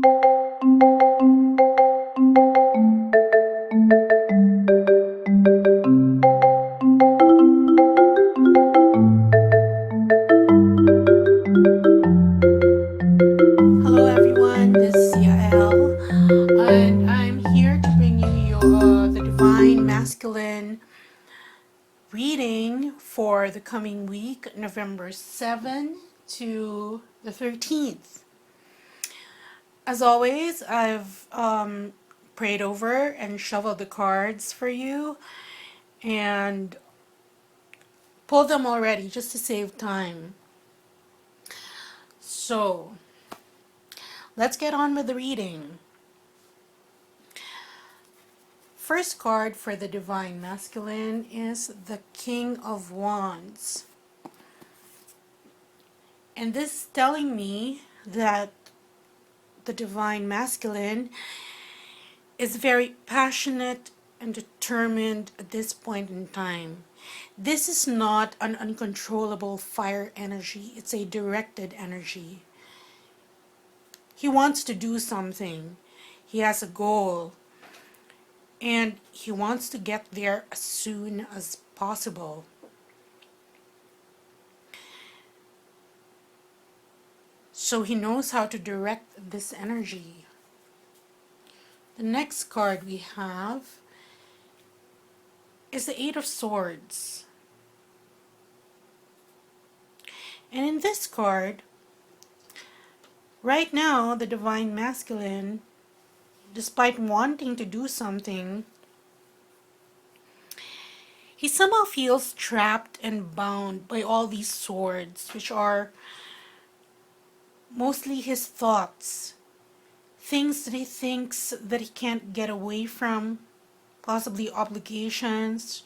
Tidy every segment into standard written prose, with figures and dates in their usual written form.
Hello everyone, this is Yael, and I'm here to bring you the Divine Masculine reading for the coming week, November 7 to the 13th. As always, I've prayed over and shuffled the cards for you and pulled them already just to save time. So, let's get on with the reading. First card for the Divine Masculine is the King of Wands. And this is telling me that the Divine Masculine is very passionate and determined at this point in time. This is not an uncontrollable fire energy, it's a directed energy. He wants to do something, he has a goal, and he wants to get there as soon as possible. So he knows how to direct this energy. The next card we have is the Eight of Swords. And in this card, right now, the Divine Masculine, despite wanting to do something, he somehow feels trapped and bound by all these swords, which are mostly his thoughts, things that he thinks that he can't get away from, possibly obligations,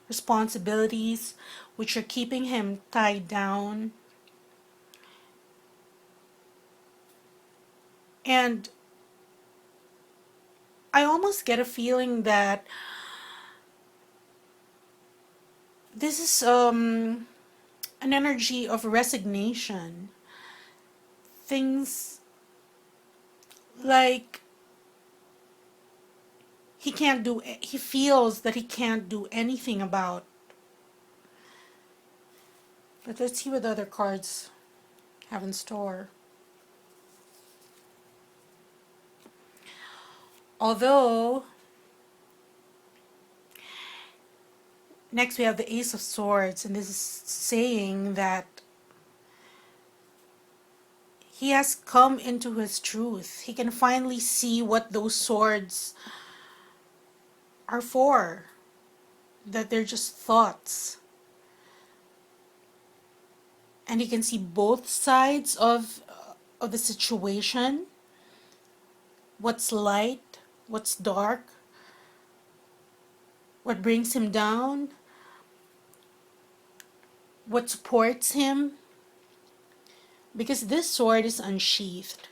responsibilities, which are keeping him tied down. And I almost get a feeling that this is an energy of resignation. Things like he feels that he can't do anything about. But let's see what the other cards have in store. Although, next we have the Ace of Swords, and this is saying that he has come into his truth. He can finally see what those swords are for, that they're just thoughts. And he can see both sides of the situation, what's light, what's dark, what brings him down, what supports him, because this sword is unsheathed.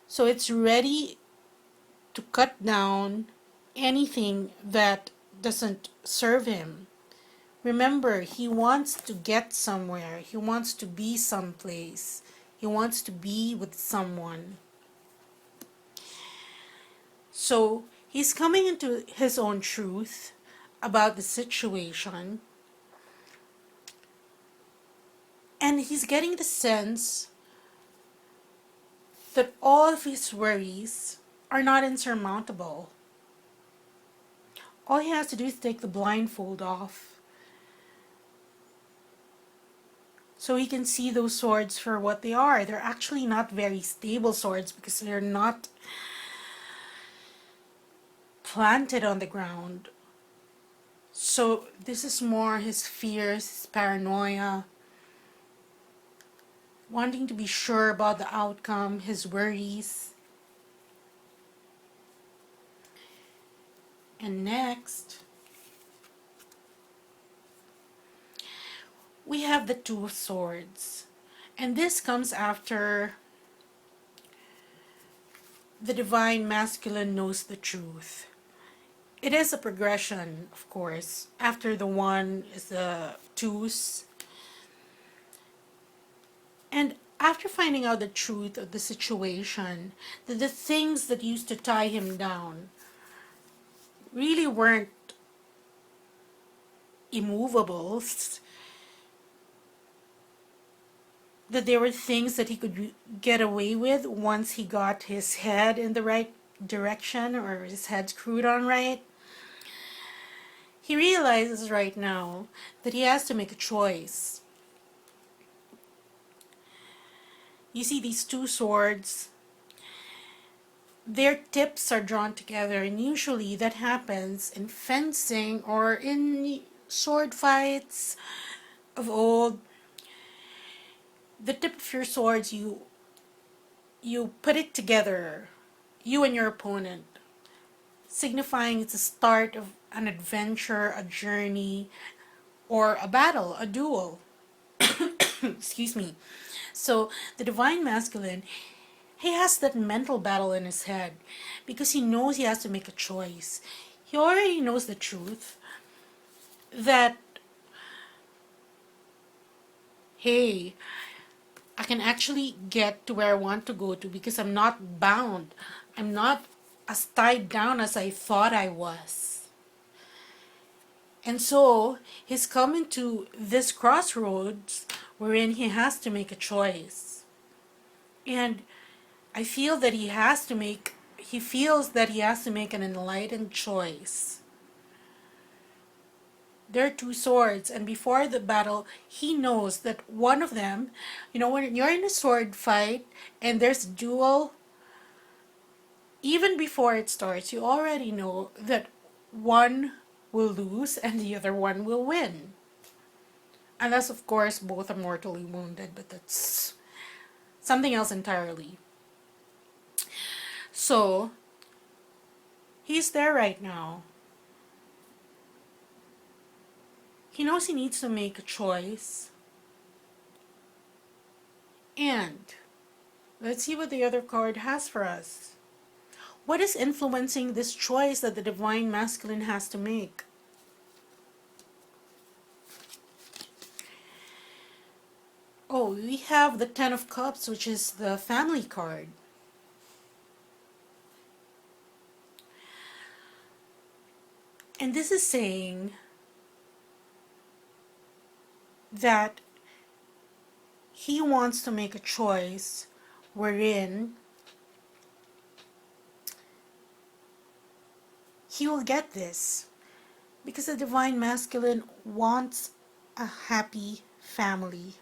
So it's ready to cut down anything that doesn't serve him. Remember, he wants to get somewhere. He wants to be someplace. He wants to be with someone. So he's coming into his own truth about the situation. And he's getting the sense that all of his worries are not insurmountable. All he has to do is take the blindfold off, so he can see those swords for what they are. They're actually not very stable swords because they're not planted on the ground. So this is more his fears, his paranoia, wanting to be sure about the outcome, his worries. And next, we have the Two of Swords. And this comes after the Divine Masculine knows the truth. It is a progression, of course. After the one is the twos. And After finding out the truth of the situation, that the things that used to tie him down really weren't immovables, that there were things that he could get away with once he got his head in the right direction or his head screwed on right, he realizes right now that he has to make a choice. You see these two swords, their tips are drawn together, and usually that happens in fencing or in sword fights of old. The tip of your swords, you put it together, you and your opponent, signifying it's the start of an adventure, a journey, or a battle, a duel. Excuse me. So the divine masculine, he has that mental battle in his head because he knows he has to make a choice. He already knows the truth that, hey, I can actually get to where I want to go to because I'm not bound. I'm not as tied down as I thought I was. And so he's coming to this crossroads wherein he has to make a choice. And I feel that he feels that he has to make an enlightened choice. There are two swords, and before the battle, he knows that one of them, when you're in a sword fight and there's a duel, even before it starts, you already know that one will lose and the other one will win. Unless, of course, both are mortally wounded, but that's something else entirely. So, he's there right now. He knows he needs to make a choice. And let's see what the other card has for us. What is influencing this choice that the divine masculine has to make? Oh, we have the Ten of Cups, which is the family card. And this is saying that he wants to make a choice wherein he will get this. Because the divine masculine wants a happy family.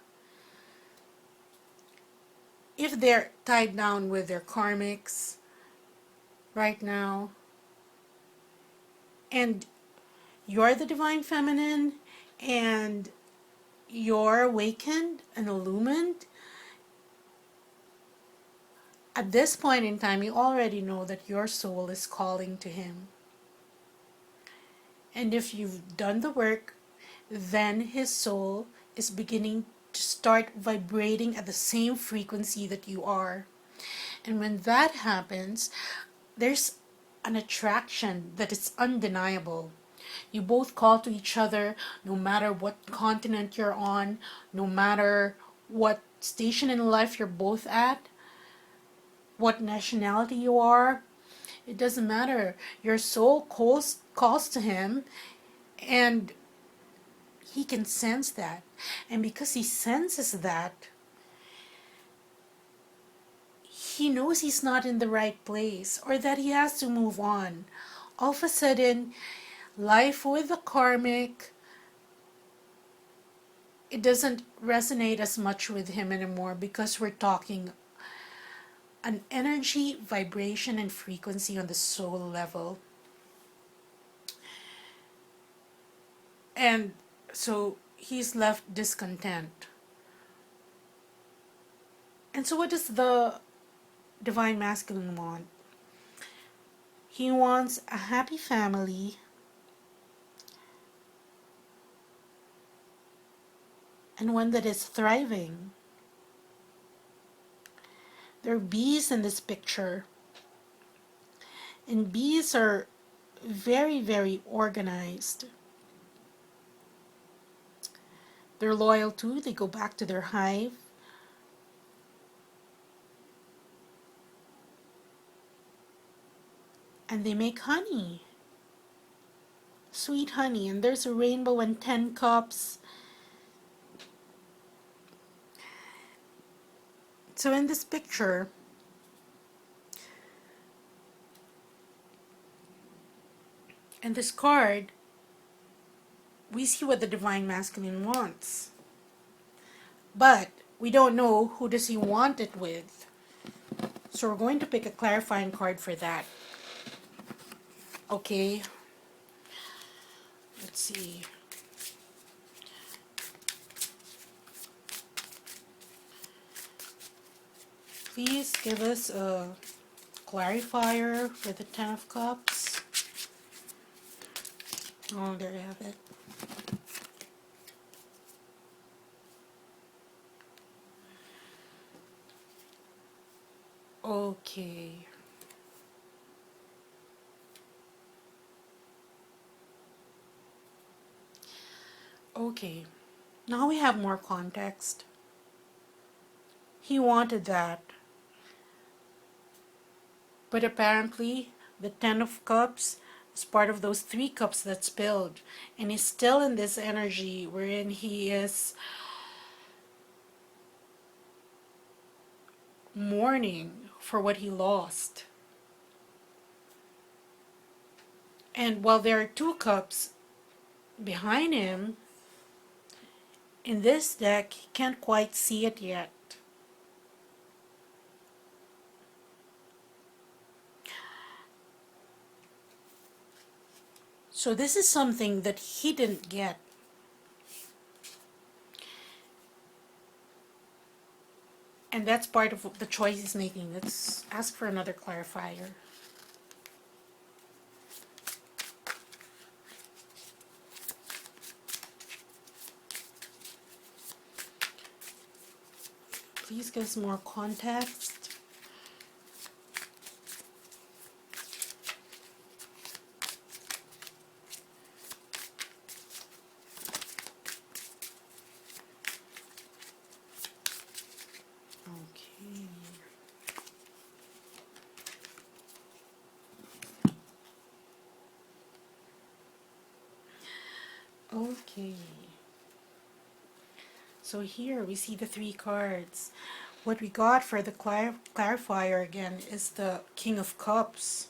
If they're tied down with their karmics right now, and you're the divine feminine, and you're awakened and illumined, at this point in time, you already know that your soul is calling to him. And if you've done the work, then his soul is beginning to start vibrating at the same frequency that you are. And when that happens, there's an attraction that is undeniable. You both call to each other no matter what continent you're on, no matter what station in life you're both at, what nationality you are. It doesn't matter. Your soul calls to him, and he can sense that. And because he senses that, he knows he's not in the right place or that he has to move on. All of a sudden, life with the karmic, it doesn't resonate as much with him anymore because we're talking an energy, vibration, and frequency on the soul level. And so he's left discontent. And so what does the divine masculine want? He wants a happy family and one that is thriving. There are bees in this picture, and bees are very, very organized. They're loyal too. They go back to their hive. and they make honey, sweet honey, and there's a rainbow and 10 cups. So in this picture, in this card, we see what the Divine Masculine wants. But we don't know who does he want it with. So we're going to pick a clarifying card for that. Okay. Let's see. Please give us a clarifier for the Ten of Cups. Oh, there you have it. Okay. Okay. Now we have more context. He wanted that. But apparently, the Ten of Cups is part of those 3 cups that spilled. And he's still in this energy wherein he is mourning for what he lost. And while there are 2 cups behind him, in this deck, he can't quite see it yet. So this is something that he didn't get. And that's part of the choice he's making. Let's ask for another clarifier. Please give us more context. Okay. Okay. So here we see the 3 cards. What we got for the clarifier again is the King of Cups,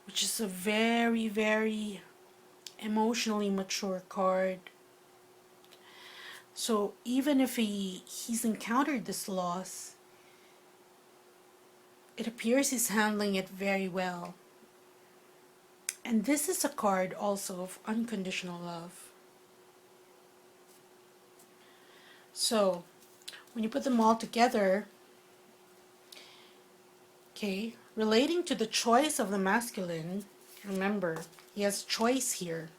which is a very, very emotionally mature card. So even if he's encountered this loss, it appears he's handling it very well. And this is a card also of unconditional love. So when you put them all together, okay, relating to the choice of the masculine, remember, he has choice here.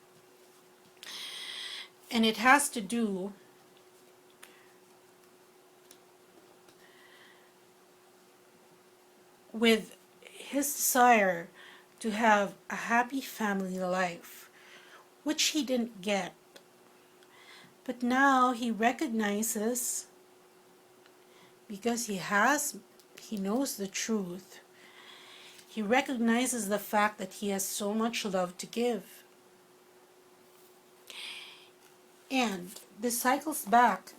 And it has to do with his desire to have a happy family life, which he didn't get. But now he recognizes, because he knows the truth, he recognizes the fact that he has so much love to give. And this cycles back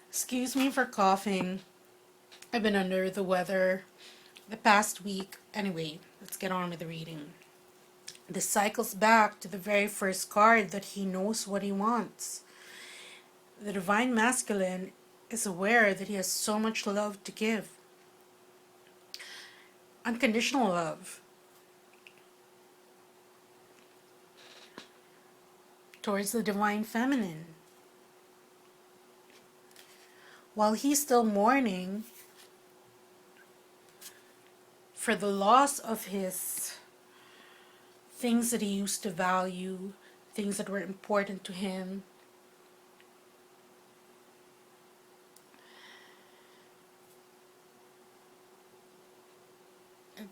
excuse me for coughing. I've been under the weather the past week. Anyway, let's get on with the reading. This cycles back to the very first card that he knows what he wants. The Divine Masculine is aware that he has so much love to give. Unconditional love. Towards the Divine Feminine. While he's still mourning for the loss of his things that he used to value, things that were important to him,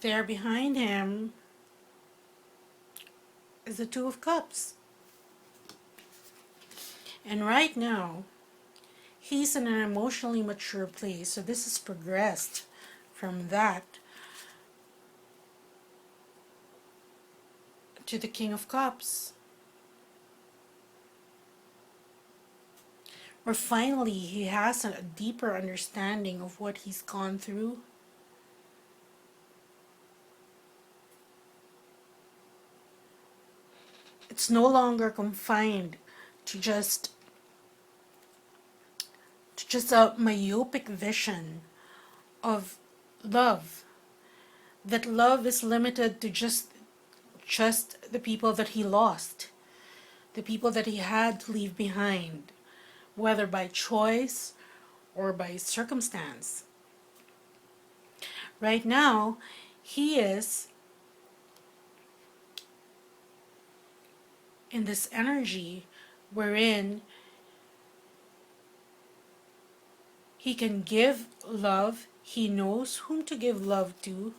there behind him is the Two of Cups. And right now, He's in an emotionally mature place. So this has progressed from that to the King of Cups, where finally he has a deeper understanding of what he's gone through. It's no longer confined to just a myopic vision of love. That love is limited to just the people that he lost, the people that he had to leave behind, whether by choice or by circumstance. Right now, he is in this energy wherein he can give love, he knows whom to give love to,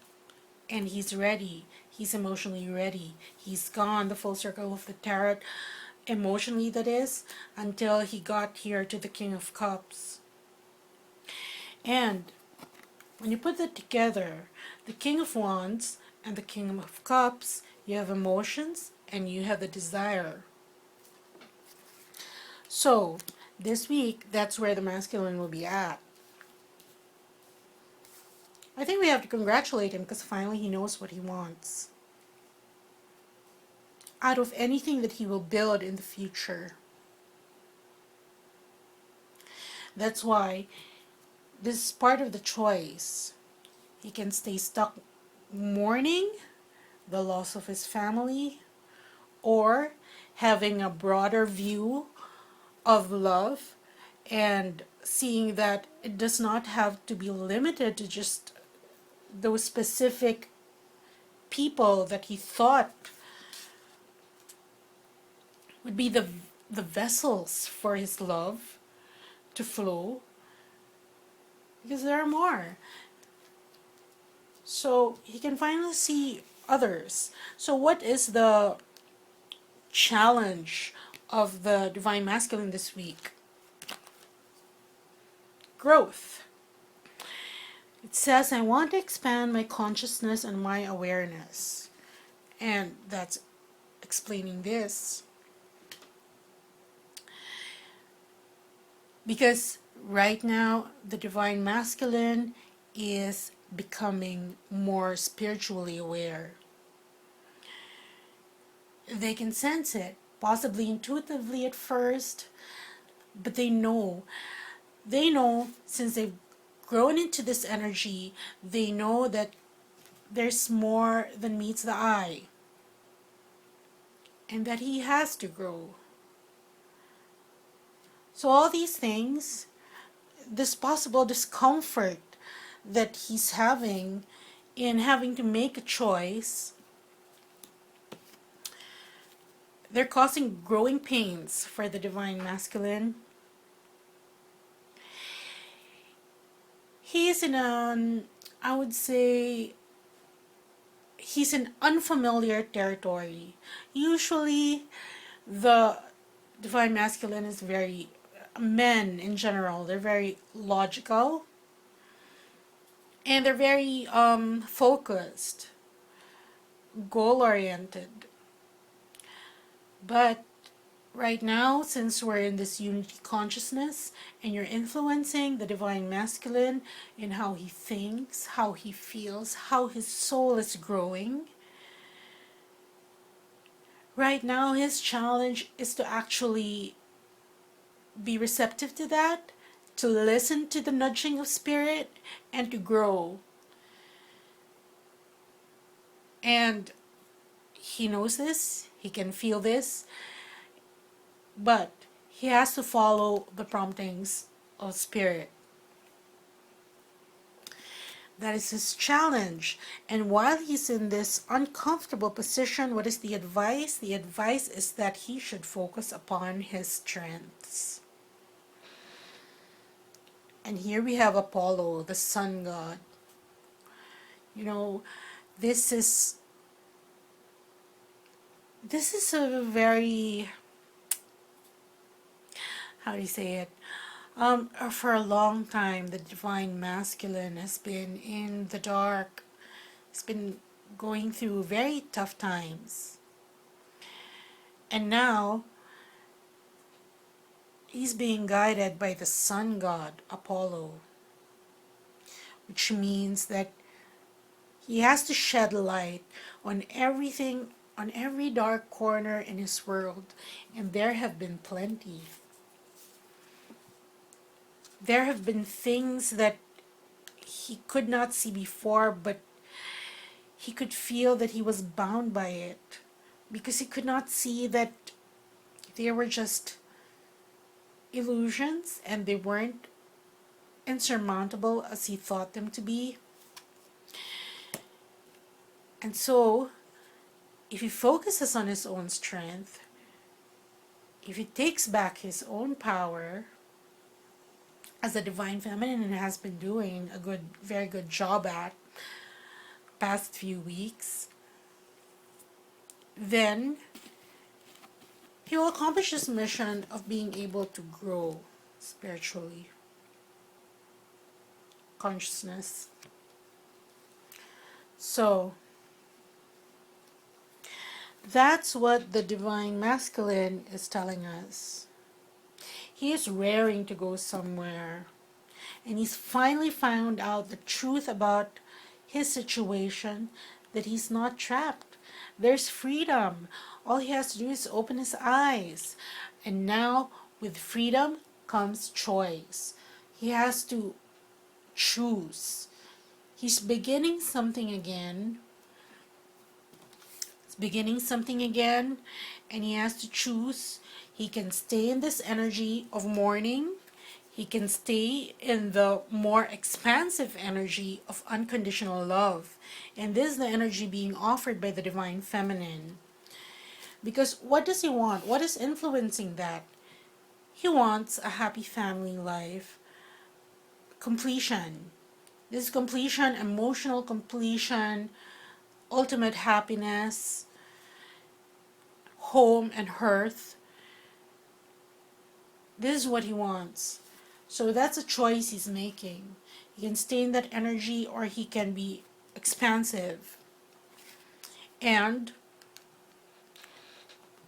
and he's ready. He's emotionally ready. He's gone the full circle of the tarot, emotionally that is, until he got here to the King of Cups. And when you put that together, the King of Wands and the King of Cups, you have emotions and you have the desire. So, this week, that's where the masculine will be at. I think we have to congratulate him because finally he knows what he wants out of anything that he will build in the future. That's why this is part of the choice. He can stay stuck mourning the loss of his family or having a broader view of love and seeing that it does not have to be limited to just those specific people that he thought would be the vessels for his love to flow, because there are more. So he can finally see others. So what is the challenge of the Divine Masculine this week? Growth. It says, I want to expand my consciousness and my awareness. And that's explaining this. Because right now, the Divine Masculine is becoming more spiritually aware. They can sense it, possibly intuitively at first, but they know since they've grown into this energy, they know that there's more than meets the eye, and that he has to grow. So all these things, this possible discomfort that he's having in having to make a choice, they're causing growing pains for the Divine Masculine. He is in I would say, he's in unfamiliar territory. Usually, the Divine Masculine is very, men in general, they're very logical. And they're very focused, goal-oriented. But right now, since we're in this unity consciousness, and you're influencing the Divine Masculine in how he thinks, how he feels, how his soul is growing, right now his challenge is to actually be receptive to that, to listen to the nudging of spirit, and to grow. And he knows this, he can feel this, but he has to follow the promptings of spirit. That is his challenge. And while he's in this uncomfortable position, what is the advice? The advice is that he should focus upon his strengths. And here we have Apollo, the sun god. You know, this is a very, how do you say it? For a long time, the divine masculine has been in the dark. It's been going through very tough times. And now, he's being guided by the sun god, Apollo, which means that he has to shed light on everything, on every dark corner in his world. And there have been plenty. There have been things that he could not see before, but he could feel that he was bound by it because he could not see that they were just illusions and they weren't insurmountable as he thought them to be. And so, if he focuses on his own strength, if he takes back his own power, as the divine feminine has been doing a very good job at past few weeks, then he will accomplish his mission of being able to grow spiritually, consciousness. So, that's what the divine masculine is telling us. He is raring to go somewhere, and he's finally found out the truth about his situation, that he's not trapped. There's freedom. All he has to do is open his eyes. And now, with freedom comes choice. He has to choose. He's beginning something again. He's beginning something again, and he has to choose. He can stay in this energy of mourning. He can stay in the more expansive energy of unconditional love. And this is the energy being offered by the divine feminine. Because what does he want? What is influencing that? He wants a happy family life. Completion. This completion, emotional completion, ultimate happiness, home and hearth. This is what he wants. So that's a choice he's making. He can stay in that energy or he can be expansive. And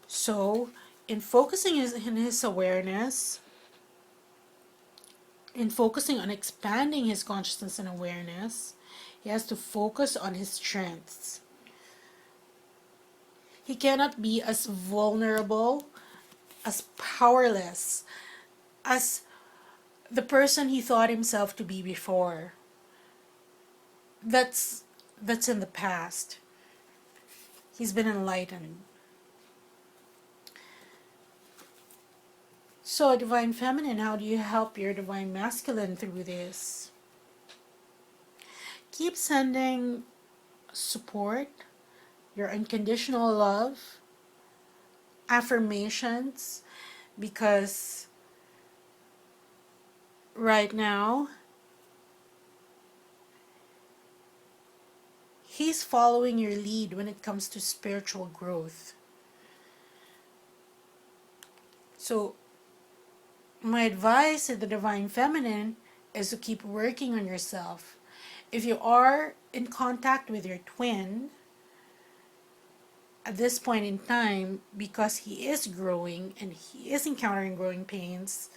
so, in focusing in his awareness, in focusing on expanding his consciousness and awareness, he has to focus on his strengths. He cannot be as vulnerable, as powerless, as the person he thought himself to be before. That's in the past. He's been enlightened. So, divine feminine, how do you help your divine masculine through this? Keep sending support, your unconditional love, affirmations, because right now he's following your lead when it comes to spiritual growth. So my advice to the divine feminine is to keep working on yourself. If you are in contact with your twin at this point in time, because he is growing and he is encountering growing pains,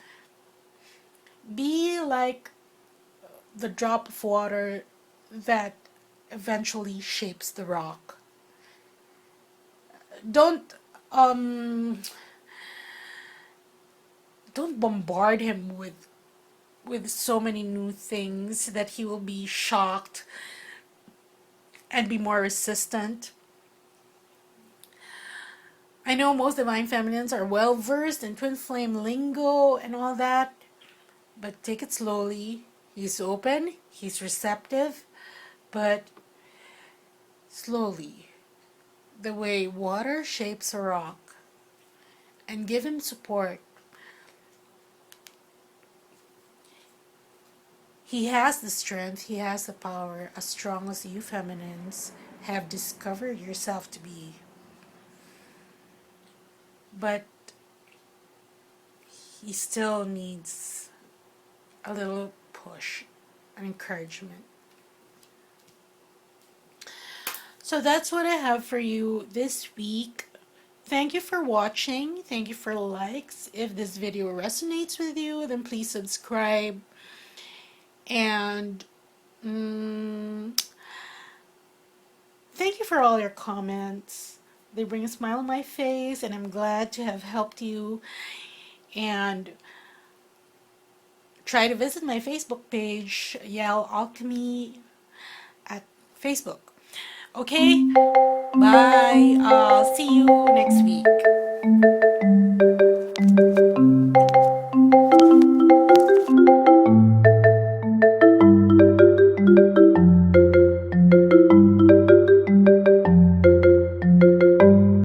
be like the drop of water that eventually shapes the rock. Don't bombard him with so many new things that he will be shocked and be more resistant. I know most divine feminines are well versed in twin flame lingo and all that, but take it slowly. He's open, he's receptive, but slowly, the way water shapes a rock, and give him support. He has the strength, he has the power, as strong as you feminines have discovered yourself to be. But he still needs a little push, an encouragement. So that's what I have for you this week. Thank you for watching. Thank you for likes. If this video resonates with you, then please subscribe. And thank you for all your comments. They bring a smile on my face, and I'm glad to have helped you. And try to visit my Facebook page, Yale Alchemy at Facebook. Okay, bye. I'll see you next week.